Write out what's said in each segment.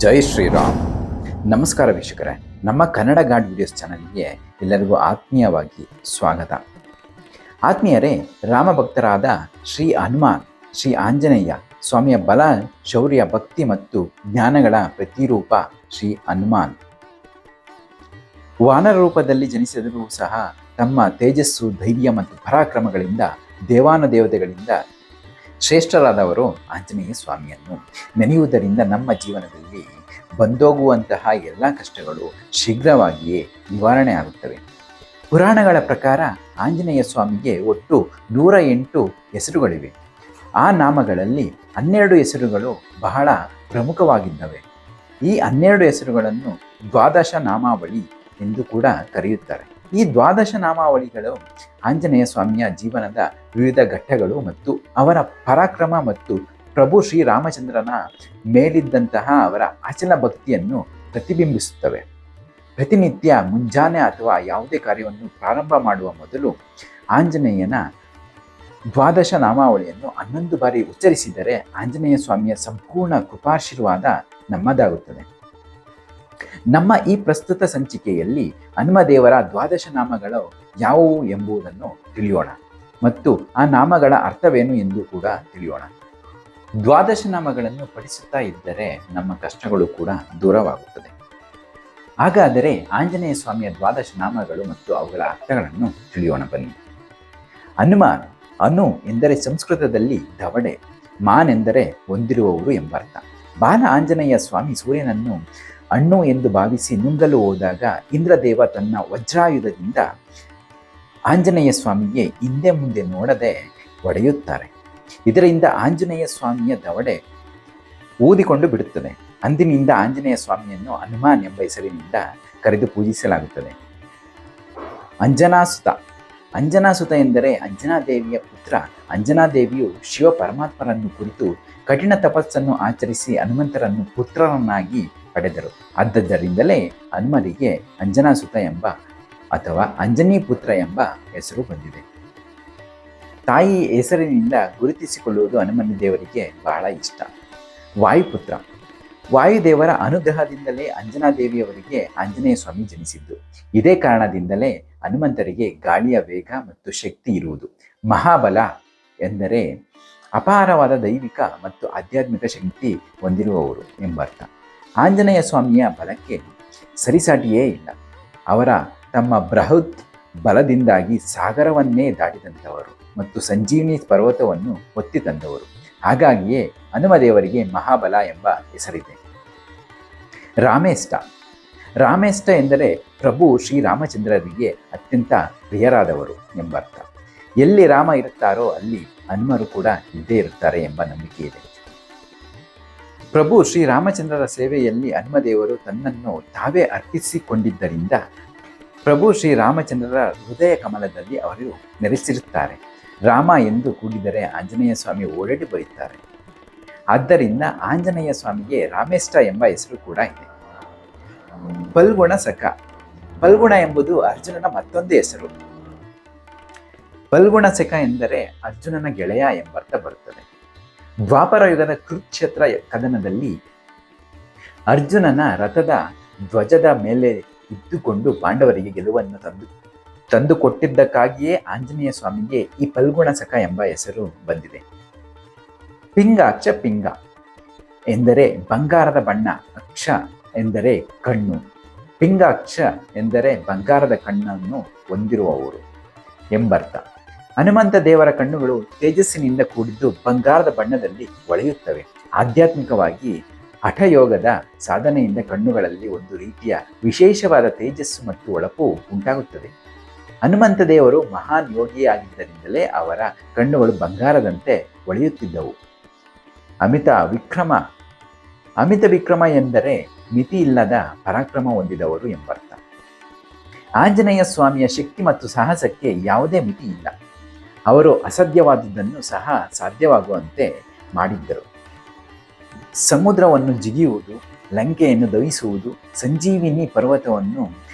ಜೈ ಶ್ರೀರಾಮ್. ನಮಸ್ಕಾರ ವೀಕ್ಷಕರೇ, ನಮ್ಮ ಕನ್ನಡ ಗಾಡ್ ವಿಡಿಯೋಸ್ ಚಾನಲ್ಗೆ ಎಲ್ಲರಿಗೂ ಆತ್ಮೀಯವಾಗಿ ಸ್ವಾಗತ. ಆತ್ಮೀಯರೇ, ರಾಮಭಕ್ತರಾದ ಶ್ರೀ ಹನುಮಾನ್, ಶ್ರೀ ಆಂಜನೇಯ ಸ್ವಾಮಿಯ ಬಲ, ಶೌರ್ಯ, ಭಕ್ತಿ ಮತ್ತು ಜ್ಞಾನಗಳ ಪ್ರತಿರೂಪ ಶ್ರೀ ಹನುಮಾನ್. ವಾನರ ರೂಪದಲ್ಲಿ ಜನಿಸಿದರೂ ಸಹ ತಮ್ಮ ತೇಜಸ್ಸು, ಧೈರ್ಯ ಮತ್ತು ಪರಾಕ್ರಮಗಳಿಂದ ದೇವಾನುದೇವತೆಗಳಿಂದ ಶ್ರೇಷ್ಠರಾದವರು ಆಂಜನೇಯ ಸ್ವಾಮಿಯನ್ನು ನೆನೆಯುವುದರಿಂದ ನಮ್ಮ ಜೀವನದಲ್ಲಿ ಬಂದೋಗುವಂತಹ ಎಲ್ಲ ಕಷ್ಟಗಳು ಶೀಘ್ರವಾಗಿಯೇ ನಿವಾರಣೆ ಆಗುತ್ತವೆ. ಪುರಾಣಗಳ ಪ್ರಕಾರ ಆಂಜನೇಯ ಸ್ವಾಮಿಗೆ ಒಟ್ಟು 108 ಹೆಸರುಗಳಿವೆ. ಆ ನಾಮಗಳಲ್ಲಿ 12 ಹೆಸರುಗಳು ಬಹಳ ಪ್ರಮುಖವಾಗಿದ್ದವೆ. ಈ 12 ಹೆಸರುಗಳನ್ನು ದ್ವಾದಶ ನಾಮಾವಳಿ ಎಂದು ಕೂಡ ಕರೆಯುತ್ತಾರೆ. ಈ ದ್ವಾದಶ ನಾಮಾವಳಿಗಳು ಆಂಜನೇಯ ಸ್ವಾಮಿಯ ಜೀವನದ ವಿವಿಧ ಘಟ್ಟಗಳು ಮತ್ತು ಅವರ ಪರಾಕ್ರಮ ಮತ್ತು ಪ್ರಭು ಶ್ರೀರಾಮಚಂದ್ರನ ಮೇಲಿದ್ದಂತಹ ಅವರ ಅಚಲ ಭಕ್ತಿಯನ್ನು ಪ್ರತಿಬಿಂಬಿಸುತ್ತವೆ. ಪ್ರತಿನಿತ್ಯ ಮುಂಜಾನೆ ಅಥವಾ ಯಾವುದೇ ಕಾರ್ಯವನ್ನು ಪ್ರಾರಂಭ ಮಾಡುವ ಮೊದಲು ಆಂಜನೇಯನ ದ್ವಾದಶ ನಾಮಾವಳಿಯನ್ನು 11 ಬಾರಿ ಉಚ್ಚರಿಸಿದರೆ ಆಂಜನೇಯ ಸ್ವಾಮಿಯ ಸಂಪೂರ್ಣ ಕೃಪಾಶೀರ್ವಾದ ನಮ್ಮದಾಗುತ್ತದೆ. ನಮ್ಮ ಈ ಪ್ರಸ್ತುತ ಸಂಚಿಕೆಯಲ್ಲಿ ಹನುಮದೇವರ ದ್ವಾದಶ ನಾಮಗಳು ಯಾವುವು ಎಂಬುದನ್ನು ತಿಳಿಯೋಣ ಮತ್ತು ಆ ನಾಮಗಳ ಅರ್ಥವೇನು ಎಂದು ಕೂಡ ತಿಳಿಯೋಣ. ದ್ವಾದಶ ನಾಮಗಳನ್ನು ಪಠಿಸುತ್ತಾ ಇದ್ದರೆ ನಮ್ಮ ಕಷ್ಟಗಳು ಕೂಡ ದೂರವಾಗುತ್ತದೆ. ಹಾಗಾದರೆ ಆಂಜನೇಯ ಸ್ವಾಮಿಯ ದ್ವಾದಶ ನಾಮಗಳು ಮತ್ತು ಅವುಗಳ ಅರ್ಥಗಳನ್ನು ತಿಳಿಯೋಣ ಬನ್ನಿ. ಹನುಮಾನ್, ಅನು ಎಂದರೆ ಸಂಸ್ಕೃತದಲ್ಲಿ ದವಡೆ, ಮಾನ್ ಎಂದರೆ ಹೊಂದಿರುವವರು ಎಂಬರ್ಥ. ಬಾಲ ಆಂಜನೇಯ ಸ್ವಾಮಿ ಸೂರ್ಯನನ್ನು ಹಣ್ಣು ಎಂದು ಭಾವಿಸಿ ನುಂಗಲು ಹೋದಾಗ ಇಂದ್ರದೇವ ತನ್ನ ವಜ್ರಾಯುಧದಿಂದ ಆಂಜನೇಯ ಸ್ವಾಮಿಗೆ ಹಿಂದೆ ಮುಂದೆ ನೋಡದೆ ಹೊಡೆಯುತ್ತಾರೆ. ಇದರಿಂದ ಆಂಜನೇಯ ಸ್ವಾಮಿಯ ದವಡೆ ಊದಿಕೊಂಡು ಬಿಡುತ್ತದೆ. ಅಂದಿನಿಂದ ಆಂಜನೇಯ ಸ್ವಾಮಿಯನ್ನು ಹನುಮಾನ್ ಎಂಬ ಹೆಸರಿನಿಂದ ಕರೆದು ಪೂಜಿಸಲಾಗುತ್ತದೆ. ಅಂಜನಾಸುತ. ಅಂಜನಾಸುತ ಎಂದರೆ ಅಂಜನಾದೇವಿಯ ಪುತ್ರ. ಅಂಜನಾದೇವಿಯು ಶಿವ ಪರಮಾತ್ಮರನ್ನು ಕುರಿತು ಕಠಿಣ ತಪಸ್ಸನ್ನು ಆಚರಿಸಿ ಹನುಮಂತರನ್ನು ಪುತ್ರರನ್ನಾಗಿ ಪಡೆದರು. ಆದ್ದರಿಂದಲೇ ಹನುಮನಿಗೆ ಅಂಜನಾಸುತ ಎಂಬ ಅಥವಾ ಅಂಜನಿ ಪುತ್ರ ಎಂಬ ಹೆಸರು ಬಂದಿದೆ. ತಾಯಿ ಹೆಸರಿನಿಂದ ಗುರುತಿಸಿಕೊಳ್ಳುವುದು ಹನುಮನ ದೇವರಿಗೆ ಬಹಳ ಇಷ್ಟ. ವಾಯುಪುತ್ರ. ವಾಯುದೇವರ ಅನುಗ್ರಹದಿಂದಲೇ ಅಂಜನಾದೇವಿಯವರಿಗೆ ಆಂಜನೇಯ ಸ್ವಾಮಿ ಜನಿಸಿದ್ದು. ಇದೇ ಕಾರಣದಿಂದಲೇ ಹನುಮಂತರಿಗೆ ಗಾಳಿಯ ವೇಗ ಮತ್ತು ಶಕ್ತಿ ಇರುವುದು. ಮಹಾಬಲ ಎಂದರೆ ಅಪಾರವಾದ ದೈವಿಕ ಮತ್ತು ಆಧ್ಯಾತ್ಮಿಕ ಶಕ್ತಿ ಹೊಂದಿರುವವರು ಎಂಬರ್ಥ. ಆಂಜನೇಯ ಸ್ವಾಮಿಯ ಬಲಕ್ಕೆ ಸರಿಸಾಟಿಯೇ ಇಲ್ಲ. ಅವರ ತಮ್ಮ ಬೃಹತ್ ಬಲದಿಂದಾಗಿ ಸಾಗರವನ್ನೇ ದಾಟಿದಂಥವರು ಮತ್ತು ಸಂಜೀವಿನಿ ಪರ್ವತವನ್ನು ಒತ್ತಿ ತಂದವರು. ಹಾಗಾಗಿಯೇ ಹನುಮದೇವರಿಗೆ ಮಹಾಬಲ ಎಂಬ ಹೆಸರಿದೆ. ರಾಮೇಷ್ಟ. ರಾಮೇಷ್ಟ ಎಂದರೆ ಪ್ರಭು ಶ್ರೀರಾಮಚಂದ್ರರಿಗೆ ಅತ್ಯಂತ ಪ್ರಿಯರಾದವರು ಎಂಬರ್ಥ. ಎಲ್ಲಿ ರಾಮ ಇರುತ್ತಾರೋ ಅಲ್ಲಿ ಹನುಮರು ಕೂಡ ಇದ್ದೇ ಇರುತ್ತಾರೆ ಎಂಬ ನಂಬಿಕೆ ಇದೆ. ಪ್ರಭು ಶ್ರೀರಾಮಚಂದ್ರರ ಸೇವೆಯಲ್ಲಿ ಹನುಮದೇವರು ತನ್ನನ್ನು ತಾವೇ ಅರ್ಪಿಸಿಕೊಂಡಿದ್ದರಿಂದ ಪ್ರಭು ಶ್ರೀರಾಮಚಂದ್ರರ ಹೃದಯ ಕಮಲದಲ್ಲಿ ಅವರು ನೆಲೆಸಿರುತ್ತಾರೆ. ರಾಮ ಎಂದು ಕೂಗಿದರೆ ಆಂಜನೇಯ ಸ್ವಾಮಿ ಓಡಾಡಿ ಬರುತ್ತಾರೆ. ಆದ್ದರಿಂದ ಆಂಜನೇಯ ಸ್ವಾಮಿಗೆ ರಾಮೇಷ್ಟ ಎಂಬ ಹೆಸರು ಕೂಡ ಇದೆ. ಫಲ್ಗುಣ ಸಖ. ಫಲ್ಗುಣ ಎಂಬುದು ಅರ್ಜುನನ ಮತ್ತೊಂದು ಹೆಸರು. ಫಲ್ಗುಣ ಸಖ ಎಂದರೆ ಅರ್ಜುನನ ಗೆಳೆಯ ಎಂಬರ್ಥ ಬರುತ್ತದೆ. ದ್ವಾಪರ ಯುಗದ ಕುರುಕ್ಷೇತ್ರ ಕದನದಲ್ಲಿ ಅರ್ಜುನನ ರಥದ ಧ್ವಜದ ಮೇಲೆ ಇದ್ದುಕೊಂಡು ಪಾಂಡವರಿಗೆ ಗೆಲುವನ್ನು ತಂದುಕೊಟ್ಟಿದ್ದಕ್ಕಾಗಿಯೇ ಆಂಜನೇಯ ಸ್ವಾಮಿಗೆ ಈ ಫಲ್ಗುಣ ಸಖ ಎಂಬ ಹೆಸರು ಬಂದಿದೆ. ಪಿಂಗಾಕ್ಷ. ಪಿಂಗ ಎಂದರೆ ಬಂಗಾರದ ಬಣ್ಣ. ಅಕ್ಷ ಎಂದರೆ ಕಣ್ಣು. ಪಿಂಗಾಕ್ಷ ಎಂದರೆ ಬಂಗಾರದ ಕಣ್ಣನ್ನು ಹೊಂದಿರುವವರು ಎಂಬರ್ಥ. ಹನುಮಂತ ದೇವರ ಕಣ್ಣುಗಳು ತೇಜಸ್ಸಿನಿಂದ ಕೂಡಿದ್ದು ಬಂಗಾರದ ಬಣ್ಣದಲ್ಲಿ ಹೊಳೆಯುತ್ತವೆ. ಆಧ್ಯಾತ್ಮಿಕವಾಗಿ ಹಠಯೋಗದ ಸಾಧನೆಯಿಂದ ಕಣ್ಣುಗಳಲ್ಲಿ ಒಂದು ರೀತಿಯ ವಿಶೇಷವಾದ ತೇಜಸ್ಸು ಮತ್ತು ಹೊಳಪು ಉಂಟಾಗುತ್ತದೆ. ಹನುಮಂತ ದೇವರು ಮಹಾನ್ ಯೋಗಿಯಾಗಿದ್ದರಿಂದಲೇ ಅವರ ಕಣ್ಣುಗಳು ಬಂಗಾರದಂತೆ ಹೊಳೆಯುತ್ತಿದ್ದವು. ಅಮಿತ ವಿಕ್ರಮ. ಅಮಿತ ವಿಕ್ರಮ ಎಂದರೆ ಮಿತಿ ಇಲ್ಲದ ಪರಾಕ್ರಮ ಹೊಂದಿದವರು ಎಂಬರ್ಥ. ಆಂಜನೇಯ ಸ್ವಾಮಿಯ ಶಕ್ತಿ ಮತ್ತು ಸಾಹಸಕ್ಕೆ ಯಾವುದೇ ಮಿತಿ ಇಲ್ಲ. ಅವರು ಅಸಾಧ್ಯವಾದುದನ್ನು ಸಹ ಸಾಧ್ಯವಾಗುವಂತೆ ಮಾಡಿದ್ದರು. ಸಮುದ್ರವನ್ನು ಜಿಗಿಯುವುದು, ಲಂಕೆಯನ್ನು ದಹಿಸುವುದು, ಸಂಜೀವಿನಿ ಪರ್ವತವನ್ನು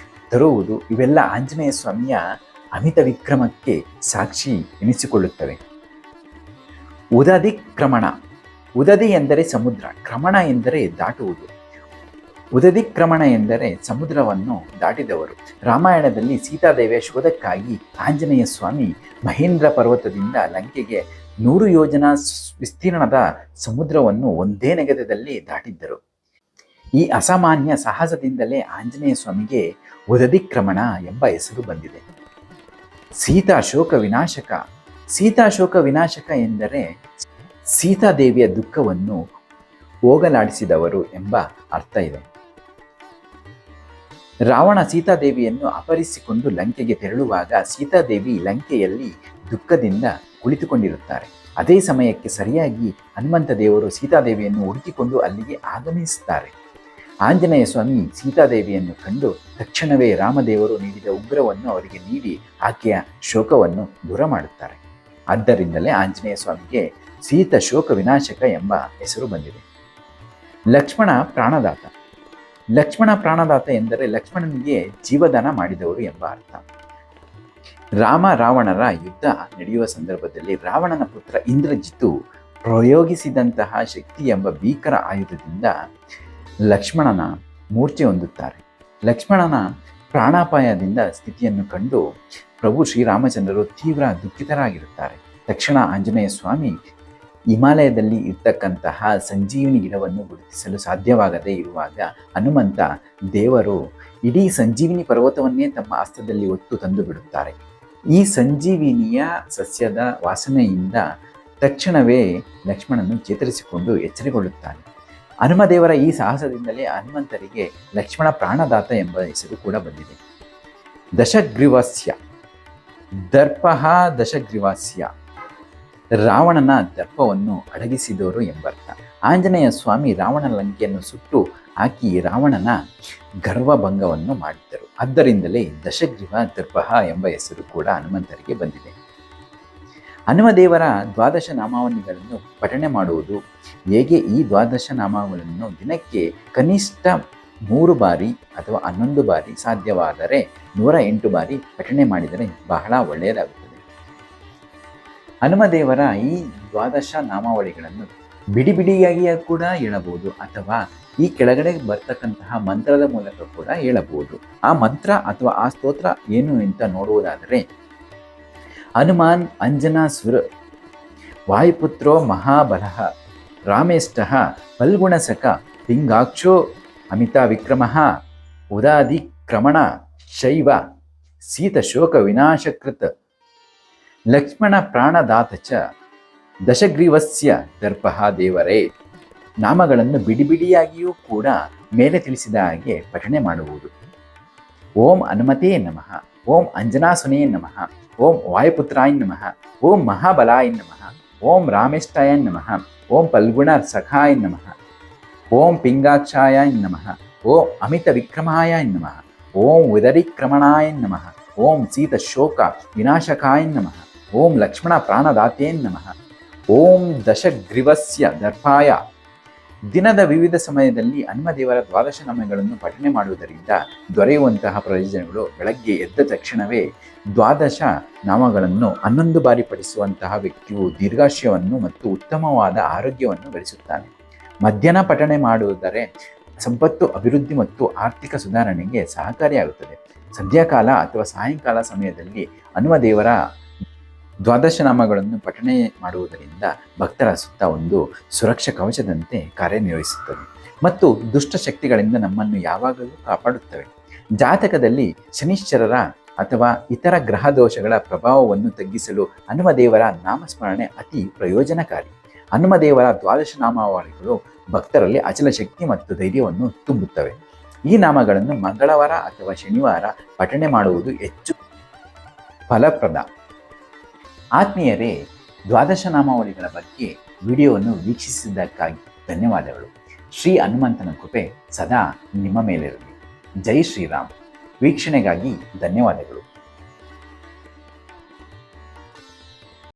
ತರುವುದು ಇವೆಲ್ಲ ಆಂಜನೇಯ ಸ್ವಾಮಿಯ ಅಮಿತ ವಿಕ್ರಮಕ್ಕೆ ಸಾಕ್ಷಿ ಎನಿಸಿಕೊಳ್ಳುತ್ತವೆ. ಉದದಿ ಕ್ರಮಣ. ಉದದಿ ಎಂದರೆ ಸಮುದ್ರ, ಕ್ರಮಣ ಎಂದರೆ ದಾಟುವುದು. ಉದಧಿಕ್ರಮಣ ಎಂದರೆ ಸಮುದ್ರವನ್ನು ದಾಟಿದವರು. ರಾಮಾಯಣದಲ್ಲಿ ಸೀತಾದೇವಿಯ ಶೋಧಕ್ಕಾಗಿ ಆಂಜನೇಯ ಸ್ವಾಮಿ ಮಹೇಂದ್ರ ಪರ್ವತದಿಂದ ಲಂಕೆಗೆ 100 ಯೋಜನ ವಿಸ್ತೀರ್ಣದ ಸಮುದ್ರವನ್ನು ಒಂದೇ ನೆಗೆತದಲ್ಲಿ ದಾಟಿದ್ದರು. ಈ ಅಸಾಮಾನ್ಯ ಸಾಹಸದಿಂದಲೇ ಆಂಜನೇಯ ಸ್ವಾಮಿಗೆ ಉದಧಿಕ್ರಮಣ ಎಂಬ ಹೆಸರು ಬಂದಿದೆ. ಸೀತಾಶೋಕ ವಿನಾಶಕ. ಸೀತಾಶೋಕ ವಿನಾಶಕ ಎಂದರೆ ಸೀತಾದೇವಿಯ ದುಃಖವನ್ನು ಹೋಗಲಾಡಿಸಿದವರು ಎಂಬ ಅರ್ಥ ಇದೆ. ರಾವಣ ಸೀತಾದೇವಿಯನ್ನು ಅಪಹರಿಸಿಕೊಂಡು ಲಂಕೆಗೆ ತೆರಳುವಾಗ ಸೀತಾದೇವಿ ಲಂಕೆಯಲ್ಲಿ ದುಃಖದಿಂದ ಕುಳಿತುಕೊಂಡಿರುತ್ತಾರೆ. ಅದೇ ಸಮಯಕ್ಕೆ ಸರಿಯಾಗಿ ಹನುಮಂತ ದೇವರು ಸೀತಾದೇವಿಯನ್ನು ಹುಡುಕಿಕೊಂಡು ಅಲ್ಲಿಗೆ ಆಗಮಿಸುತ್ತಾರೆ. ಆಂಜನೇಯ ಸ್ವಾಮಿ ಸೀತಾದೇವಿಯನ್ನು ಕಂಡು ತಕ್ಷಣವೇ ರಾಮದೇವರು ನೀಡಿದ ಉಗ್ರವನ್ನು ಅವರಿಗೆ ನೀಡಿ ಆಕೆಯ ಶೋಕವನ್ನು ದೂರ ಮಾಡುತ್ತಾರೆ. ಆದ್ದರಿಂದಲೇ ಆಂಜನೇಯ ಸ್ವಾಮಿಗೆ ಸೀತಾ ಶೋಕ ವಿನಾಶಕ ಎಂಬ ಹೆಸರು ಬಂದಿದೆ. ಲಕ್ಷ್ಮಣ ಪ್ರಾಣದಾತ. ಲಕ್ಷ್ಮಣ ಪ್ರಾಣದಾತ ಎಂದರೆ ಲಕ್ಷ್ಮಣನಿಗೆ ಜೀವದಾನ ಮಾಡಿದವರು ಎಂಬ ಅರ್ಥ. ರಾಮ ರಾವಣರ ಯುದ್ಧ ನಡೆಯುವ ಸಂದರ್ಭದಲ್ಲಿ ರಾವಣನ ಪುತ್ರ ಇಂದ್ರಜಿತ್ತು ಪ್ರಯೋಗಿಸಿದಂತಹ ಶಕ್ತಿ ಎಂಬ ಭೀಕರ ಆಯುಧದಿಂದ ಲಕ್ಷ್ಮಣನ ಮೂರ್ಛೆ ಹೊಂದುತ್ತಾರೆ. ಲಕ್ಷ್ಮಣನ ಪ್ರಾಣಾಪಾಯದಿಂದ ಸ್ಥಿತಿಯನ್ನು ಕಂಡು ಪ್ರಭು ಶ್ರೀರಾಮಚಂದ್ರರು ತೀವ್ರ ದುಃಖಿತರಾಗಿರುತ್ತಾರೆ. ತಕ್ಷಣ ಆಂಜನೇಯ ಸ್ವಾಮಿ ಹಿಮಾಲಯದಲ್ಲಿ ಇರ್ತಕ್ಕಂತಹ ಸಂಜೀವಿನಿ ಗಿಡವನ್ನು ಗುರುತಿಸಲು ಸಾಧ್ಯವಾಗದೇ ಇರುವಾಗ ಹನುಮಂತ ದೇವರು ಇಡೀ ಸಂಜೀವಿನಿ ಪರ್ವತವನ್ನೇ ತಮ್ಮ ಹಸ್ತದಲ್ಲಿ ಹೊತ್ತು ತಂದು ಬಿಡುತ್ತಾರೆ. ಈ ಸಂಜೀವಿನಿಯ ಸಸ್ಯದ ವಾಸನೆಯಿಂದ ತಕ್ಷಣವೇ ಲಕ್ಷ್ಮಣನು ಚೇತರಿಸಿಕೊಂಡು ಎಚ್ಚರಗೊಳ್ಳುತ್ತಾನೆ. ಹನುಮದೇವರ ಈ ಸಾಹಸದಿಂದಲೇ ಹನುಮಂತರಿಗೆ ಲಕ್ಷ್ಮಣ ಪ್ರಾಣದಾತ ಎಂಬ ಹೆಸರು ಕೂಡ ಬಂದಿದೆ. ದಶಗ್ರೀವಸ್ಯ. ದರ್ಪಃ ದಶಗ್ರೀವಸ್ಯ. ರಾವಣನ ದರ್ಪವನ್ನು ಅಡಗಿಸಿದವರು ಎಂಬರ್ಥ. ಆಂಜನೇಯ ಸ್ವಾಮಿ ರಾವಣ ಲಂಕೆಯನ್ನು ಸುಟ್ಟು ಹಾಕಿ ರಾವಣನ ಗರ್ವಭಂಗವನ್ನು ಮಾಡಿದ್ದರು. ಆದ್ದರಿಂದಲೇ ದಶಗ್ರೀವ ದರ್ಪಃ ಎಂಬ ಹೆಸರು ಕೂಡ ಹನುಮಂತರಿಗೆ ಬಂದಿದೆ. ಹನುಮದೇವರ ದ್ವಾದಶ ನಾಮಾವಳಿಗಳನ್ನು ಪಠಣೆ ಮಾಡುವುದು ಹೇಗೆ? ಈ ದ್ವಾದಶ ನಾಮಗಳನ್ನು ದಿನಕ್ಕೆ ಕನಿಷ್ಠ 3 ಬಾರಿ ಅಥವಾ 11 ಬಾರಿ, ಸಾಧ್ಯವಾದರೆ 108 ಬಾರಿ ಪಠಣೆ ಮಾಡಿದರೆ ಬಹಳ ಒಳ್ಳೆಯದಾಗುತ್ತದೆ. ಹನುಮದೇವರ ಈ ದ್ವಾದಶ ನಾಮಾವಳಿಗಳನ್ನು ಬಿಡಿಯಾಗಿ ಕೂಡ ಹೇಳಬಹುದು ಅಥವಾ ಈ ಕೆಳಗಡೆ ಬರ್ತಕ್ಕಂತಹ ಮಂತ್ರದ ಮೂಲಕ ಕೂಡ ಹೇಳಬಹುದು. ಆ ಮಂತ್ರ ಅಥವಾ ಆ ಸ್ತೋತ್ರ ಏನು ಅಂತ ನೋಡುವುದಾದರೆ, ಹನುಮಾನ್ ಅಂಜನಾ ಸುರ ವಾಯುಪುತ್ರೋ ಮಹಾಬಲಃ ರಾಮೇಷ್ಟಃ ಫಲ್ಗುಣಸಖ ಪಿಂಗಾಕ್ಷೋ ಅಮಿತಾ ವಿಕ್ರಮಃ ಉದಾದಿಕ್ರಮಣ ಶೈವ ಸೀತಶೋಕ ವಿನಾಶಕೃತ್ ಲಕ್ಷ್ಮಣ ಪ್ರಾಣದಾತ ಚ ದಶಗ್ರೀವಸ್ಯ ದರ್ಪಃ ದೇವರೇ. ನಾಮಗಳನ್ನು ಬಿಡಿಯಾಗಿಯೂ ಕೂಡ ಮೇಲೆ ತಿಳಿಸಿದ ಹಾಗೆ ಪಠಣೆ ಮಾಡುವುದು. ಓಂ ಹನುಮತೇ ನಮಃ, ಓಂ ಅಂಜನಾಸುನೇ ನಮಃ, ಓಂ ವಾಯುಪುತ್ರಾಯ ನಮಃ, ಓಂ ಮಹಾಬಲಾಯ ನಮಃ, ಓಂ ರಾಮೇಷ್ಟಾಯ ನಮಃ, ಓಂ ಫಲ್ಗುಣ ಸಖಾಯ ನಮಃ, ಓಂ ಪಿಂಗಾಕ್ಷಾಯ ನಮಃ, ಓಂ ಅಮಿತ ವಿಕ್ರಮಾಯ ನಮಃ, ಓಂ ಉದರಿಕ್ರಮಣಾಯ ನಮಃ, ಓಂ ಸೀತಶೋಕ ವಿನಾಶಕಾಯ ನಮಃ, ಓಂ ಲಕ್ಷ್ಮಣ ಪ್ರಾಣದಾತೇ ನಮಃ, ಓಂ ದಶಗ್ರೀವಸ್ಯ ದರ್ಪಾಯ. ದಿನದ ವಿವಿಧ ಸಮಯದಲ್ಲಿ ಹನುಮದೇವರ ದ್ವಾದಶ ನಾಮಗಳನ್ನು ಪಠಣೆ ಮಾಡುವುದರಿಂದ ದೊರೆಯುವಂತಹ ಪ್ರಯೋಜನಗಳು: ಬೆಳಗ್ಗೆ ಎದ್ದ ತಕ್ಷಣವೇ ದ್ವಾದಶ ನಾಮಗಳನ್ನು 11 ಬಾರಿ ಪಠಿಸುವಂತಹ ವ್ಯಕ್ತಿಯು ದೀರ್ಘಾಶಯವನ್ನು ಮತ್ತು ಉತ್ತಮವಾದ ಆರೋಗ್ಯವನ್ನು ಗಳಿಸುತ್ತಾನೆ. ಮಧ್ಯಾಹ್ನ ಪಠಣೆ ಮಾಡುವುದರೆ ಸಂಪತ್ತು ಅಭಿವೃದ್ಧಿ ಮತ್ತು ಆರ್ಥಿಕ ಸುಧಾರಣೆಗೆ ಸಹಕಾರಿಯಾಗುತ್ತದೆ. ಸಂಧ್ಯಾಕಾಲ ಅಥವಾ ಸಾಯಂಕಾಲ ಸಮಯದಲ್ಲಿ ಹನುಮದೇವರ ದ್ವಾದಶ ನಾಮಗಳನ್ನು ಪಠಣೆ ಮಾಡುವುದರಿಂದ ಭಕ್ತರ ಸುತ್ತ ಒಂದು ಸುರಕ್ಷಾ ಕವಚದಂತೆ ಕಾರ್ಯನಿರ್ವಹಿಸುತ್ತದೆ ಮತ್ತು ದುಷ್ಟ ಶಕ್ತಿಗಳಿಂದ ನಮ್ಮನ್ನು ಯಾವಾಗಲೂ ಕಾಪಾಡುತ್ತವೆ. ಜಾತಕದಲ್ಲಿ ಶನಿಶ್ಚರರ ಅಥವಾ ಇತರ ಗ್ರಹ ದೋಷಗಳ ಪ್ರಭಾವವನ್ನು ತಗ್ಗಿಸಲು ಹನುಮದೇವರ ನಾಮಸ್ಮರಣೆ ಅತಿ ಪ್ರಯೋಜನಕಾರಿ. ಹನುಮದೇವರ ದ್ವಾದಶ ನಾಮಾವಳಿಗಳು ಭಕ್ತರಲ್ಲಿ ಅಚಲ ಶಕ್ತಿ ಮತ್ತು ಧೈರ್ಯವನ್ನು ತುಂಬುತ್ತವೆ. ಈ ನಾಮಗಳನ್ನು ಮಂಗಳವಾರ ಅಥವಾ ಶನಿವಾರ ಪಠಣೆ ಮಾಡುವುದು ಹೆಚ್ಚು ಫಲಪ್ರದ. ಆತ್ಮೀಯರೇ, ದ್ವಾದಶ ನಾಮಾವಳಿಗಳ ಬಗ್ಗೆ ವಿಡಿಯೋವನ್ನು ವೀಕ್ಷಿಸಿದ್ದಕ್ಕಾಗಿ ಧನ್ಯವಾದಗಳು. ಶ್ರೀ ಹನುಮಂತನ ಕೃಪೆ ಸದಾ ನಿಮ್ಮ ಮೇಲಿರಲಿ. ಜೈ ಶ್ರೀರಾಮ್. ವೀಕ್ಷಣೆಗಾಗಿ ಧನ್ಯವಾದಗಳು.